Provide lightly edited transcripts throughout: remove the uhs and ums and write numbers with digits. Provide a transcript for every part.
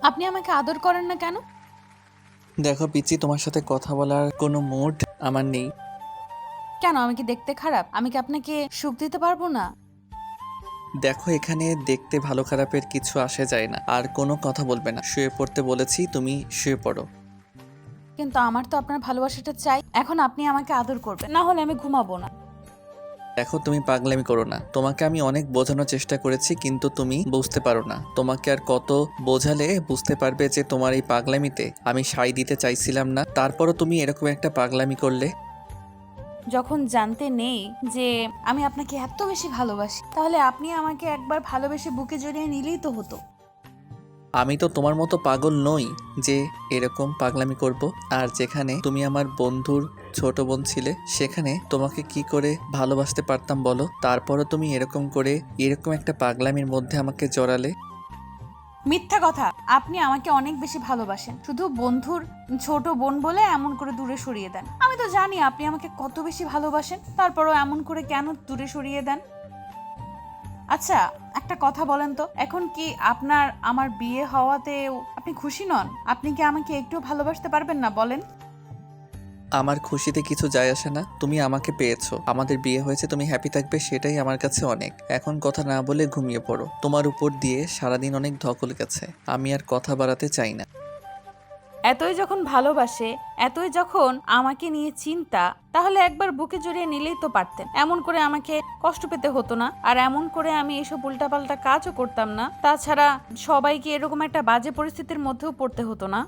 আপনি আমাকে আদর করেন না কেন? দেখো পিচি, তোমার সাথে কথা বলার কোনো মুড আমার নেই। কেন, আমি কি দেখতে খারাপ? আমি কি আপনাকে সুখ দিতে পারবো না? দেখো, এখানে দেখতে ভালো খারাপের কিছু আসে যায় না। আর কোনো কথা বলবে না, শুয়ে পড়তে বলেছি, তুমি শুয়ে পড়ো। কিন্তু আমার তো আপনার ভালোবাসাটা চাই। এখন আপনি আমাকে আদর করবেন, না হলে আমি ঘুমাবো না। দেখো, তুমি পাগলামি করো না। তোমাকে আমি অনেক বোঝানোর চেষ্টা করেছি, কিন্তু তুমি বুঝতে পারো না। তোমাকে আর কত বোঝালে বুঝতে পারবে যে তোমার এই পাগলামিতে আমি সায় দিতে চাইছিলাম না, তারপরও তুমি এরকম একটা পাগলামি করলে। যখন জানতে নেই যে আমি আপনাকে এত বেশি ভালোবাসি, তাহলে আপনি আমাকে একবার ভালোবেসে বুকে জড়িয়ে নিলেই তো হতো। আমি তো তোমার মতো পাগল নই যে এরকম পাগলামি করব। আর যেখানে তুমি আমার বন্ধুর ছোট বোন ছিলে, সেখানে তোমাকে কি করে ভালোবাসতে পারতাম বলো? তারপরও তুমি এরকম করে এরকম একটা পাগলামির মধ্যে আমাকে জড়ালে। মিথ্যা কথা। আপনি আমাকে অনেক বেশি ভালোবাসেন, শুধু বন্ধুর ছোট বোন বলে এমন করে দূরে সরিয়ে দেন। আমি তো জানি আপনি আমাকে কত বেশি ভালোবাসেন, তারপরও এমন করে কেন দূরে সরিয়ে দেন? আচ্ছা, একটা কথা বলেন তো, এখন কি আপনার আমার বিয়ে হওয়াতেও আপনি খুশি নন? আপনি কি আমাকে একটু ভালোবাসতে পারবেন না বলেন? আমার খুশিতে কিছু যায় আসে না। তুমি আমাকে পেয়েছো, আমাদের বিয়ে হয়েছে, তুমি হ্যাপি থাকবে, সেটাই আমার কাছে অনেক। এখন কথা না বলে ঘুমিয়ে পড়ো। তোমার উপর দিয়ে সারাদিন অনেক ধকল গেছে, আমি আর কথা বাড়াতে চাই না। এতই যখন ভালোবাসে, এতই যখন আমাকে নিয়ে চিন্তা, তাহলে একবার বুকে জড়িয়ে নিলেই তো পারতেন। এমন করে আমাকে কষ্ট পেতে হতো না, আর এমন করে আমি এসব উল্টাপাল্টা কাজও করতাম না। তাছাড়া সবাইকে এরকম একটা বাজে পরিস্থিতির মধ্যেও পড়তে হতো না।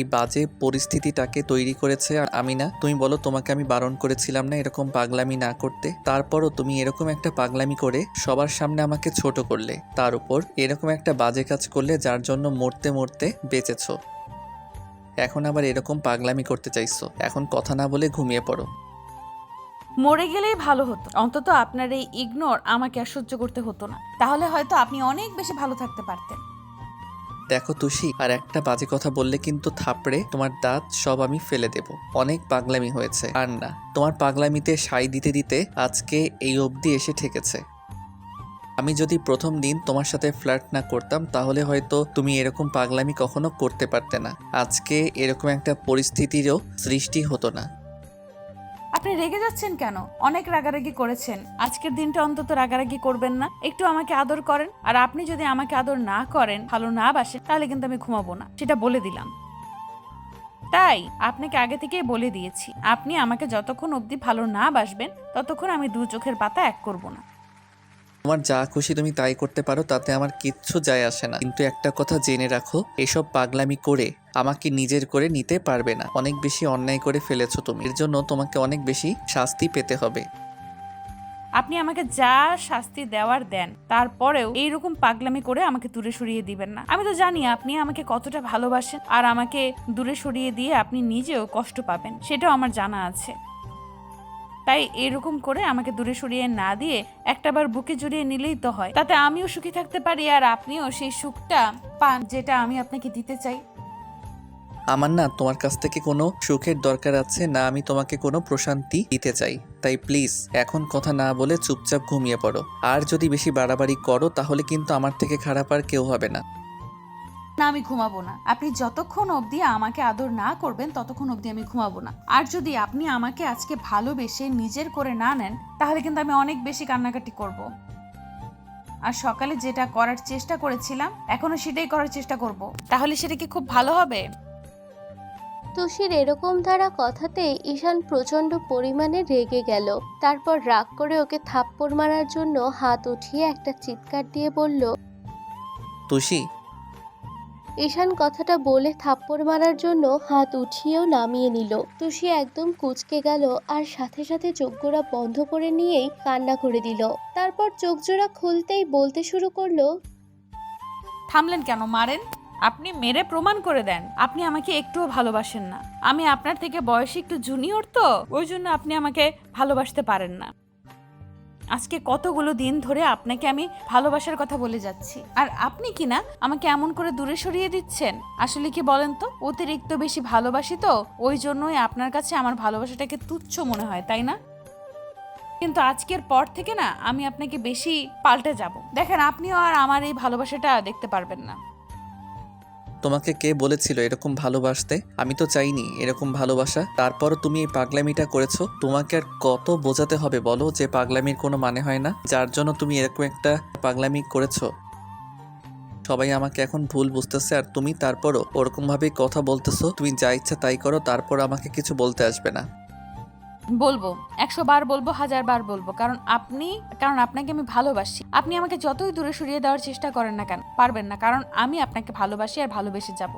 এই বাজে পরিস্থিতিটাকে তৈরি করেছে আমি না। তুমি বলো, তোমাকে আমি বারণ করেছিলাম না এরকম পাগলামি না করতে? তারপরও তুমি এরকম একটা পাগলামি করে সবার সামনে আমাকে ছোট করলে, তার উপর এরকম একটা বাজে কাজ করলে যার জন্য মরতে মরতে বেঁচেছো। এখন আবার এরকম পাগলামি করতে চাইছো। এখন কথা না বলে ঘুমিয়ে পড়ো। মরে গেলেই ভালো হতো, অন্তত আপনার এই ইগনোর আমাকে আর সহ্য করতে হতো না। তাহলে হয়তো আপনি অনেক বেশি ভালো থাকতে পারতেন। দেখো তুষি, আর একটা বাজে কথা বললে কিন্তু থাপড়ে তোমার দাঁত সব আমি ফেলে দেব। অনেক পাগলামি হয়েছে, আর না। তোমার পাগলামিতে সাই দিতে দিতে আজকে এই অবধি এসে ঠেকেছে। আমি যদি প্রথম দিন তোমার সাথে ফ্লার্ট না করতাম, তাহলে হয়তো তুমি এরকম পাগলামি কখনো করতে পারতে না। আজকে এরকম একটা পরিস্থিতিরও সৃষ্টি হতো না। আপনি রেগে যাচ্ছেন কেন? অনেক রাগারাগি করেছেন, আজকের দিনটা অন্তত রাগারাগি করবেন না। একটু আমাকে আদর করেন। আর আপনি যদি আমাকে আদর না করেন, ভালো না বাসেন, তাহলে কিন্তু আমি ঘুমাবো না, সেটা বলে দিলাম। তাই আপনাকে আগে থেকেই বলে দিয়েছি, আপনি আমাকে যতক্ষণ অবধি ভালো না বাসবেন, ততক্ষণ আমি দু চোখের পাতা এক করব না। তোমার যা খুশি তুমি তাই করতে পারো, তাতে আমার কিচ্ছু যায় আসে না। কিন্তু একটা কথা জেনে রাখো, এসব পাগলামি করে আমাকে নিজের করে নিতে পারবে না। অনেক বেশি অন্যায় করে ফেলেছো তুমি, এর জন্য তোমাকে অনেক বেশি শাস্তি পেতে হবে। আপনি আমাকে যা শাস্তি দেওয়ার দেন, তারপরেও এইরকম পাগলামি করে আমাকে দূরে সরিয়ে দিবেন না। আমি তো জানি আপনি আমাকে কতটা ভালোবাসেন, আর আমাকে দূরে সরিয়ে দিয়ে আপনি নিজেও কষ্ট পাবেন, সেটাও আমার জানা আছে। তাই এরকম করে আমাকে দূরে সরিয়ে না দিয়ে একটাবার বুকে জড়িয়ে নিলেই তো হয়। তাতে আমিও সুখী থাকতে পারি, আর আপনিও সেই সুখটা পান যেটা আমি আপনাকে দিতে চাই। আমার না তোমার কাছ থেকে কোনো সুখের দরকার আছে না, আমি তোমাকে কোনো প্রশান্তি দিতে চাই। তাই প্লিজ এখন কথা না বলে চুপচাপ ঘুমিয়ে পড়ো। আর যদি বেশি বাড়াবাড়ি করো, তাহলে কিন্তু আমার থেকে খারাপ আর কেউ হবে না। না, আমি ঘুমাবো না। আপনি যতক্ষণ অবধি আমাকে আদর না করবেন, ততক্ষণ অবধি আমি ঘুমাবো না। আর যদি আপনি আমাকে আজকে ভালোবেসে নিজের করে না নেন, তাহলে কিন্তু আমি অনেক বেশি কান্নাকাটি করব। আর সকালে যেটা করার চেষ্টা করেছিলাম, এখনো সেটাই করার চেষ্টা করব। তাহলে সেটা কি খুব ভালো হবে? তুষির এরকম ধারা কথাতে ঈশান প্রচন্ড পরিমাণে রেগে গেল। তারপর রাগ করে ওকে থাপ্পড় মারার জন্য হাত উঠিয়ে একটা চিৎকার দিয়ে বলল। তুষি, ঈশান কথাটা বলে থাপ্পড় মারার জন্য হাত উঠিয়েও নামিয়ে নিল। তুষি একদম কুঁচকে গেল আর সাথে সাথে চোখজোড়া বন্ধ করে নিয়েই কান্না করে দিল। তারপর চোখজোড়া খুলতেই বলতে শুরু করলো। থামলেন কেন? মারেন। আপনি মেরে প্রমাণ করে দেন আপনি আমাকে একটুও ভালোবাসেন না। আমি আপনার থেকে বয়সে একটু জুনিয়র, তো ওই জন্য আপনি আমাকে ভালোবাসতে পারেন না। আজকে কতগুলো দিন ধরে আপনাকে আমি ভালোবাসার কথা বলে যাচ্ছি, আর আপনি কি না আমাকে এমন করে দূরে সরিয়ে দিচ্ছেন। আসলে কি বলেন তো, অতিরিক্ত বেশি ভালোবাসি তো, ওই জন্যই আপনার কাছে আমার ভালোবাসাটাকে তুচ্ছ মনে হয়, তাই না? কিন্তু আজকের পর থেকে না, আমি আপনাকে বেশি পাল্টে যাব। দেখেন, আপনিও আর আমার এই ভালোবাসাটা দেখতে পারবেন না। তোমাকে কে বলেছিল এরকম ভালোবাসতে? আমি তো চাইনি এরকম ভালোবাসা, তারপরও তুমি এই পাগলামিটা করেছো। তোমাকে আর কত বোঝাতে হবে বলো যে পাগলামির কোনো মানে হয় না, যার জন্য তুমি এরকম একটা পাগলামি করেছো। সবাই আমাকে এখন ভুল বুঝতেছে, আর তুমি তারপরও ওরকমভাবেই কথা বলতেছো। তুমি যা ইচ্ছা তাই করো, তারপর আমাকে কিছু বলতে আসবে না। বলবো, 100 বার বলবো, 1000 বার বলবো, কারণ আপনাকে আমি ভালোবাসি। আপনি আমাকে যতই দূরে সরিয়ে দেওয়ার চেষ্টা করেন না কেন, পারবেন না, কারণ আমি আপনাকে ভালোবাসি আর ভালোবেসে যাব।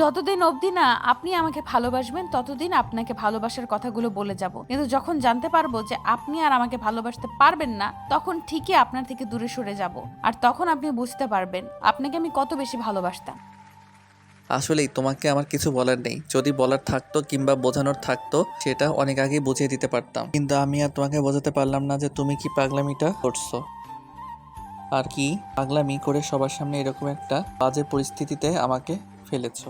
যতদিন অবধি না আপনি আমাকে ভালোবাসবেন ততদিন আপনাকে ভালোবাসার কথাগুলো বলে যাব, কিন্তু যখন জানতে পারবো যে আপনি আর আমাকে ভালোবাসতে পারবেন না, তখন ঠিকই আপনার থেকে দূরে সরে যাব। আর তখন আপনি বুঝতে পারবেন আপনাকে আমি কত বেশি ভালোবাসতাম। আসলেই তোমাকে আমার কিছু বলার নেই। যদি বলার থাকতো কিংবা বোঝানোর থাকতো সেটা অনেক আগেই বুঝিয়ে দিতে পারতাম, কিন্তু আমি আর তোমাকে বোঝাতে পারলাম না যে তুমি কি পাগলামিটা করছো। আর কি পাগলামি করে সবার সামনে এরকম একটা বাজে পরিস্থিতিতে আমাকে ফেলেছো।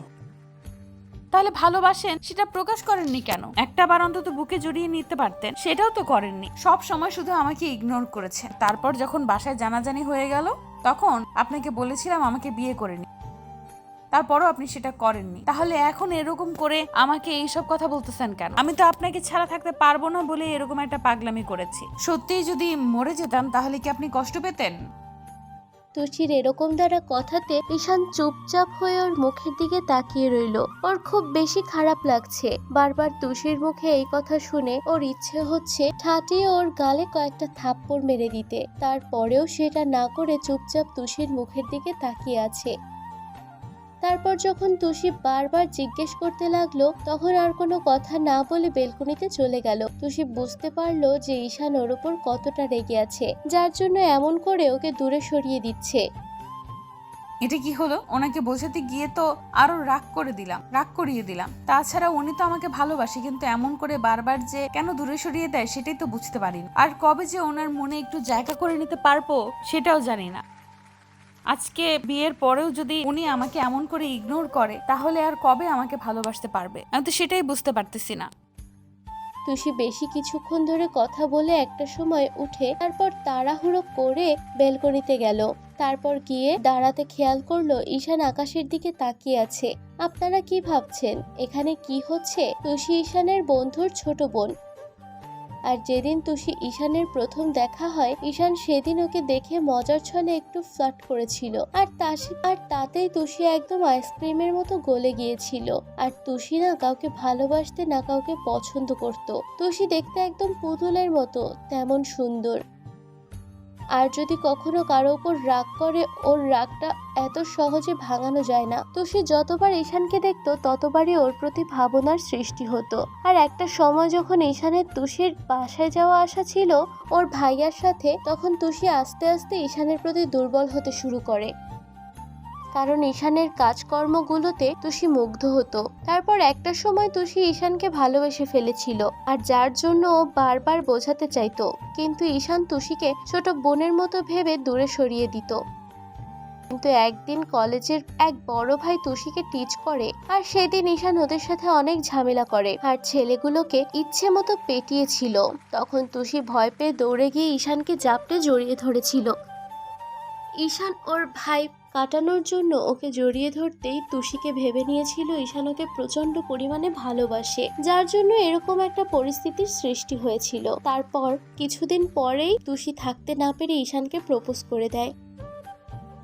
তাহলে ভালোবাসেন সেটা প্রকাশ করেননি কেন? একটা বার অন্তত বুকে জড়িয়ে নিতে পারতেন, সেটাও তো করেননি। সব সময় শুধু আমাকে ইগনোর করেছেন। তারপর যখন বাসায় জানাজানি হয়ে গেল, তখন আপনাকে বলেছিলাম আমাকে বিয়ে করে নি, তারপরও আপনি সেটা করেননি। তাহলে এখন এরকম করে আমাকে এইসব কথা বলতেছেন কেন? আমি তো আপনাকে ছাড়া থাকতে পারবো না বলে এরকম একটা পাগলামি করেছি। সত্যিই যদি মরে যেতাম তাহলে কি আপনি কষ্ট পেতেন? তুষির এরকম দ্বারা কথাতে ঈশান চুপচাপ হয়ে ওর মুখের দিকে তাকিয়ে রইল। ওর খুব বেশি খারাপ লাগছে। বারবার তুষির মুখে এই কথা শুনে ওর ইচ্ছে হচ্ছে ঠাটিয়ে ওর গালে কয়েকটা থাপ্পড় মেরে দিতে। তারপরেও সেটা না করে চুপচাপ তুষির মুখের দিকে তাকিয়ে আছে। তারপর যখন তুষি বারবার জিজ্ঞেস করতে লাগলো, তখন আর কোনো কথা না বলে বেলকনিতে চলে গেল। তুষি বুঝতে পারলো যে ঈশান ওর উপর কতটা রেগে আছে, যার জন্য এমন করে ওকে দূরে সরিয়ে দিচ্ছে। এটা কি হলো? ওনাকে বোঝাতে গিয়ে তো আরো রাগ করিয়ে দিলাম। তাছাড়া উনি তো আমাকে ভালোবাসে, কিন্তু এমন করে বারবার যে কেন দূরে সরিয়ে দেয় সেটাই তো বুঝতে পারিনি। আর কবে যে ওনার মনে একটু জায়গা করে নিতে পারবো সেটাও জানি না। আজকে বিয়ের পরেও যদি উনি আমাকে এমন করে ইগনোর করে, তাহলে আর কবে আমাকে ভালোবাসতে পারবে? আমি তো সেটাই বুঝতে পারতেছি না। তুষি বেশি কিছুক্ষণ ধরে কথা বলে একটা সময় উঠে তারপর তাড়াহুড়ো করে বেলকনিতে গেল। তারপর গিয়ে দাঁড়াতে খেয়াল করলো ঈশান আকাশের দিকে তাকিয়ে আছে। আপনারা কি ভাবছেন এখানে কি হচ্ছে? তুষি ঈশানের বন্ধুর ছোট বোন। আর যেদিন তুষি ঈশানের প্রথম দেখা হয়, ঈশান সেদিন ওকে দেখে মজার ছলে একটু ফ্লার্ট করেছিল। আর তাতেই তুষি একদম আইসক্রিমের মতো গলে গিয়েছিল। আর তুষি না কাউকে ভালোবাসতে না কাউকে পছন্দ করত। তুষি দেখতে একদম পুতুলের মতো, তেমন সুন্দর। আর যদি কখনো কারো উপর রাগ করে, ওর রাগটা এত সহজে ভাঙানো যায় না। তুষি যতবার ঈশানকে দেখতো ততবারই ওর প্রতি ভাবনার সৃষ্টি হতো। আর একটা সময় যখন ঈশানের তুষির বাসায় যাওয়া আসা ছিল ওর ভাইয়ার সাথে, তখন তুষি আস্তে আস্তে ঈশানের প্রতি দুর্বল হতে শুরু করে, কারণ ঈশানের কাজকর্মগুলোতে তুষি মুগ্ধ হতো। তারপর একটা সময় তুষি ঈশানকে ভালোবেসে ফেলেছিল, আর যার জন্য ও বারবার বোঝাতে চাইতো, কিন্তু ঈশান তুষিকে ছোট বোনের মতো ভেবে দূরে সরিয়ে দিত। কিন্তু একদিন কলেজের এক বড় ভাই তুষিকে টিচ করে, আর সেদিন ঈশান ওদের সাথে অনেক ঝামেলা করে আর ছেলেগুলোকে ইচ্ছে মতো পেটিয়েছিল। তখন তুষি ভয় পেয়ে দৌড়ে গিয়ে ঈশানকে জাপটে জড়িয়ে ধরেছিল। ঈশান ওর ভাই কাটানোর জন্য ওকে জড়িয়ে ধরতেই তুষিকে ভেবে নিয়েছিল ঈশান ওকে প্রচন্ড পরিমাণে ভালোবাসে, যার জন্য এরকম একটা পরিস্থিতির সৃষ্টি হয়েছিল। তারপর কিছুদিন পরেই তুষি থাকতে না পেরে ঈশানকে প্রপোজ করে দেয়।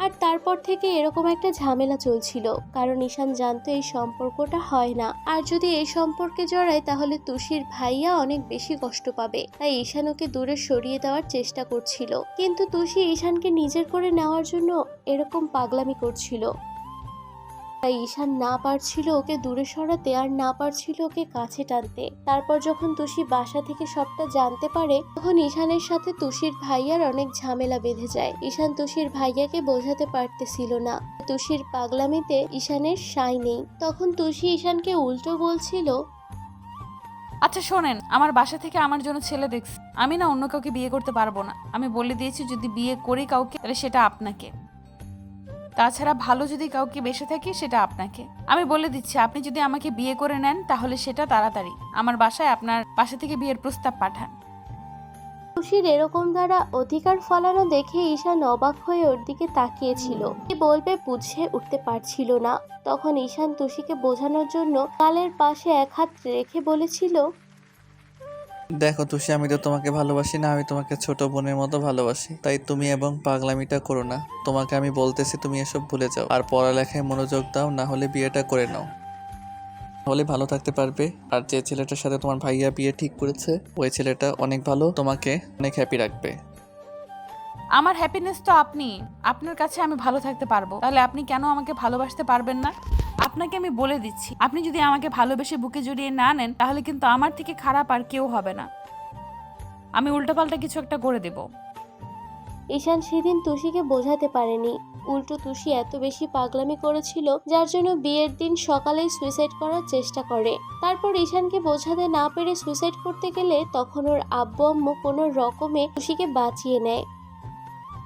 আর তারপর থেকে এরকম একটা ঝামেলা চলছিল, কারণ ঈশান জানতো এই সম্পর্কটা হয় না, আর যদি এই সম্পর্কে জড়ায় তাহলে তুষির ভাইয়া অনেক বেশি কষ্ট পাবে। তাই ঈশান ওকে দূরে সরিয়ে দেওয়ার চেষ্টা করছিল, কিন্তু তুষি ঈশানকে নিজের করে নেওয়ার জন্য এরকম পাগলামি করছিল। তাই ঈশান না পারছিল ওকে দূরে সরাতে, আর না পারছিল ওকে কাছে টানতে। তারপর যখন তুষি বাসা থেকে সবটা জানতে পারে, তখন ঈশানের সাথে তুষির ভাইয়ার অনেক ঝামেলা বেঁধে যায়। ঈশান তুষির ভাইয়াকে বোঝাতে পারতেছিল না তুষির পাগলামিতে ঈশানের সাই নেই। তখন তুষি ঈশানকে উল্টো বলছিল, আচ্ছা শোনেন, আমার বাসা থেকে আমার জন্য ছেলে দেখছি। আমি না অন্য কাউকে বিয়ে করতে পারবো না। আমি বলে দিয়েছি যদি বিয়ে করি কাউকে, তাহলে সেটা আপনাকে। তাছাড়া ভালো যদি কাউকে বেসে থাকি সেটা আপনাকে। আমি বলে দিচ্ছি, আপনি যদি আমাকে বিয়ে করে নেন তাহলে সেটা তাড়াতাড়ি আমার বাসায় আপনার বাসা থেকে বিয়ের প্রস্তাব পাঠান। খুশির এরকম দ্বারা অধিকার ফলানো দেখে ঈশান অবাক হয়ে ওর দিকে তাকিয়েছিল। কি বলবে বুঝে উঠতে পারছিল না। তখন ঈশান তুষিকে বোঝানোর জন্য গালের পাশে এক হাত রেখে বলেছিল, দেখো তুষি, আমি তো তোমাকে ভালোবাসি না, আমি তোমাকে ছোট বোনের মতো ভালোবাসি। তাই তুমি এবং পাগলামিটা করো না। তোমাকে আমি বলতেছি তুমি এসব ভুলে যাও আর পড়ালেখায় মনোযোগ দাও, না হলে বিয়েটা করে নাও, তাহলে ভালো থাকতে পারবে। আর যে ছেলেটার সাথে তোমার ভাইয়া বিয়ে ঠিক করেছে ওই ছেলেটা অনেক ভালো, তোমাকে অনেক হ্যাপি রাখবে। আমার হ্যাপিনেস তো আপনি, আপনার কাছে আমি ভালো থাকতে পারবো, তাহলে আপনি কেন আমাকে ভালোবাসতে পারবেন না? আপনাকে আমি বলে দিচ্ছি, আপনি যদি আমাকে ভালোবেসে বুকে জড়িয়ে না নেন তাহলে কিন্তু আমার থেকে খারাপ আর কেউ হবে না। আমি উল্টোপাল্টা কিছু একটা করে দেব। ঈশান সেদিন তুষিকে বোঝাতে পারেনি। উল্টো তুষি এত বেশি পাগলামি করেছিল যার জন্য বিয়ের দিন সকালেই সুইসাইড করার চেষ্টা করে। তারপর ঈশানকে বোঝাতে না পেরে সুইসাইড করতে গেলে তখন ওর আব্বু আম্মু কোনো রকমে তুষিকে বাঁচিয়ে নেয়।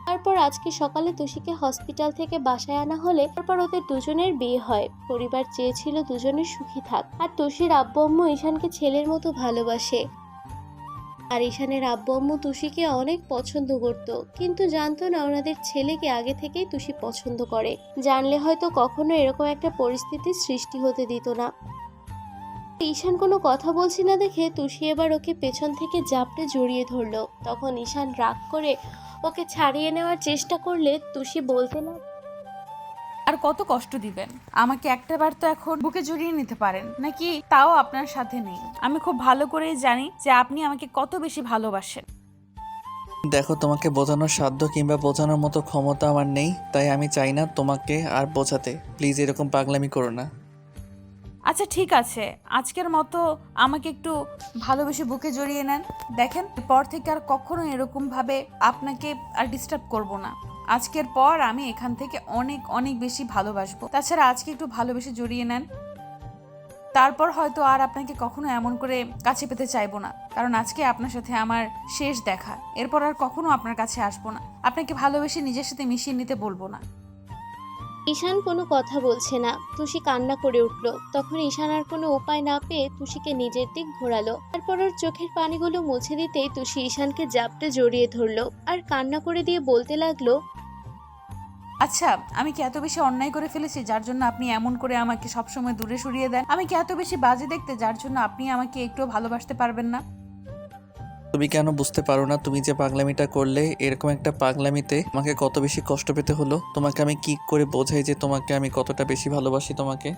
তারপর আজকে সকালে তুষিকে হসপিটাল থেকে বাসায় আনা হলে তারপর ওদের দুজনের বিয়ে হয়। পরিবার চেয়েছিল দুজনের সুখী থাক। আর তুষির আব্বু আম্মু ঈশানকে ছেলের মতো ভালোবাসে। আর ঈশানের আব্বু আম্মু তুষিকে অনেক পছন্দ করত, কিন্তু জানতো না ওনাদের ছেলেকে আগে থেকেই তুষি পছন্দ করে। জানলে হয়তো কখনো এরকম একটা পরিস্থিতির সৃষ্টি হতে দিত না। ঈশান কোনো কথা বলছি না দেখে তুষি এবার ওকে পেছন থেকে জাপটে জড়িয়ে ধরলো। তখন ঈশান রাগ করে ওকে ছাড়িয়ে নেওয়ার চেষ্টা করলে তুষি বলতে না, আর কত কষ্ট দিবেন আমাকে? একটাবার তো এখন বুকে জড়িয়ে নিতে পারেন নাকি? তাও আপনার সাথে নেই। আমি খুব ভালো করেই জানি যে আপনি আমাকে কত বেশি ভালোবাসেন। দেখো, তোমাকে বোঝানোর সাধ্য কিংবা বোঝানোর মতো ক্ষমতা আমার নেই, তাই আমি চাই না তোমাকে আর বোঝাতে। প্লিজ এরকম পাগলামি করো না। আচ্ছা ঠিক আছে, আজকের মতো আমাকে একটু ভালোবেসে বুকে জড়িয়ে নেন। দেখেন, এরপর থেকে আর কখনো এরকম ভাবে আপনাকে আর ডিস্টার্ব করব না। আজকের পর আমি এখান থেকে অনেক অনেক বেশি ভালোবাসবো। তাছাড়া আজকে একটু ভালোবেসে জড়িয়ে নেন, তারপর হয়তো আর আপনাকে কখনো এমন করে কাছে পেতে চাইবো না। কারণ আজকে আপনার সাথে আমার শেষ দেখা, এরপর আর কখনো আপনার কাছে আসবো না। আপনাকে ভালোবেসে নিজের সাথে মিশিয়ে নিতে বলবো না। ঈশান কোনো কথা বলছে না। তুষি কান্না করে উঠল। তখন ঈশান আর কোনো উপায় না পেয়ে তুষিকে নিজের দিক ঘোরালো। তারপর ওর চোখের পানিগুলো মুছে দিতেই তুষি ঈশানকে জাপটে জড়িয়ে ধরলো আর কান্না করে দিয়ে বলতে লাগলো, আচ্ছা, আমি কি এত বেশি অন্যায় করে ফেলেছি যার জন্য আপনি এমন করে আমাকে সবসময় দূরে সরিয়ে দেন? আমি কি এত বেশি বাজে দেখতে যার জন্য আপনি আমাকে একটুও ভালোবাসতে পারবেন না? তুমি কেন বুঝতে পারো না তুমি যে পাগলামিটা করলে? এরকম একটা পাগলামিতে আমাকে কত বেশি কষ্ট পেতে হলো। তোমাকে আমি কি করে বোঝাই যে তোমাকে আমি কতটা বেশি ভালোবাসি? তোমাকে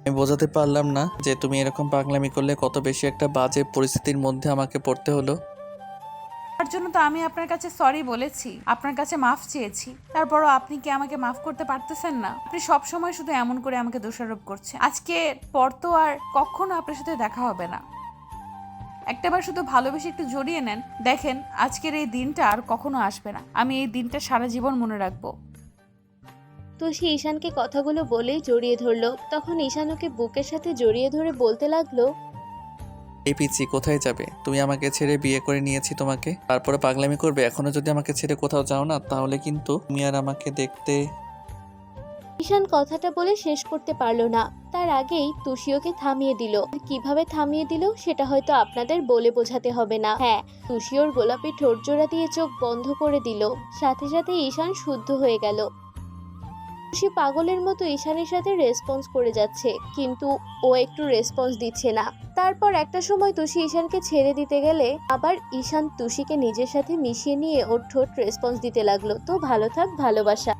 আমি বোঝাতে পারলাম না যে তুমি এরকম পাগলামি করলে কত বেশি একটা বাজে পরিস্থিতির মধ্যে আমাকে পড়তে হলো। তার জন্য তো আমি আপনার কাছে সরি বলেছি, আপনার কাছে মাফ চেয়েছি। তারপরও আপনি কি আমাকে মাফ করতে পারতেছেন না? আপনি সব সময় শুধু এমন করে আমাকে দোষারোপ করছেন। আজকে পর তো আর কখনো আপনার সাথে দেখা হবে না। একটাবার শুধু ভালোবেসে একটু জড়িয়ে নেন। দেখেন, আজকের এই দিনটা আর কখনো আসবে না। আমি এই দিনটা সারা জীবন মনে রাখবো। তুষি ঈশানকে কথাগুলো বলেই জড়িয়ে ধরলো। তখন ঈশান ওকে বুকের সাথে জড়িয়ে ধরে বলতে লাগলো, এই পিচ্ছি, কোথায় যাবে? তুমি আমাকে ছেড়ে বিয়ে করে নিয়েছি তোমাকে, তারপরে পাগলামি করবে? এখনো যদি আমাকে ছেড়ে কোথাও যাও না তাহলে কিন্তু তুমি আর আমাকে দেখতে। ঈশান কথাটা বলে শেষ করতে পারলো না। তার আগেই তুষি ওকে থামিয়ে দিল। কিভাবে থামিয়ে দিল সেটা হয়তো আপনাদের বলে বোঝাতে হবে না। হ্যাঁ, তুষি ওর গোলাপি ঠোঁট জোড়া দিয়ে চোখ বন্ধ করে দিল। সাথে সাথে ঈশান শুদ্ধ হয়ে গেল। তুষি পাগলের মতো ঈশানের সাথে রেসপন্স করে যাচ্ছে, কিন্তু ও একটু রেসপন্স দিচ্ছে না। তারপর একটা সময় তুষি ঈশানকে ছেড়ে দিতে গেলে আবার ঈশান তুষিকে নিজের সাথে মিশিয়ে নিয়ে ওর ঠোঁট রেসপন্স দিতে লাগলো। তো ভালো থাক, ভালোবাসা।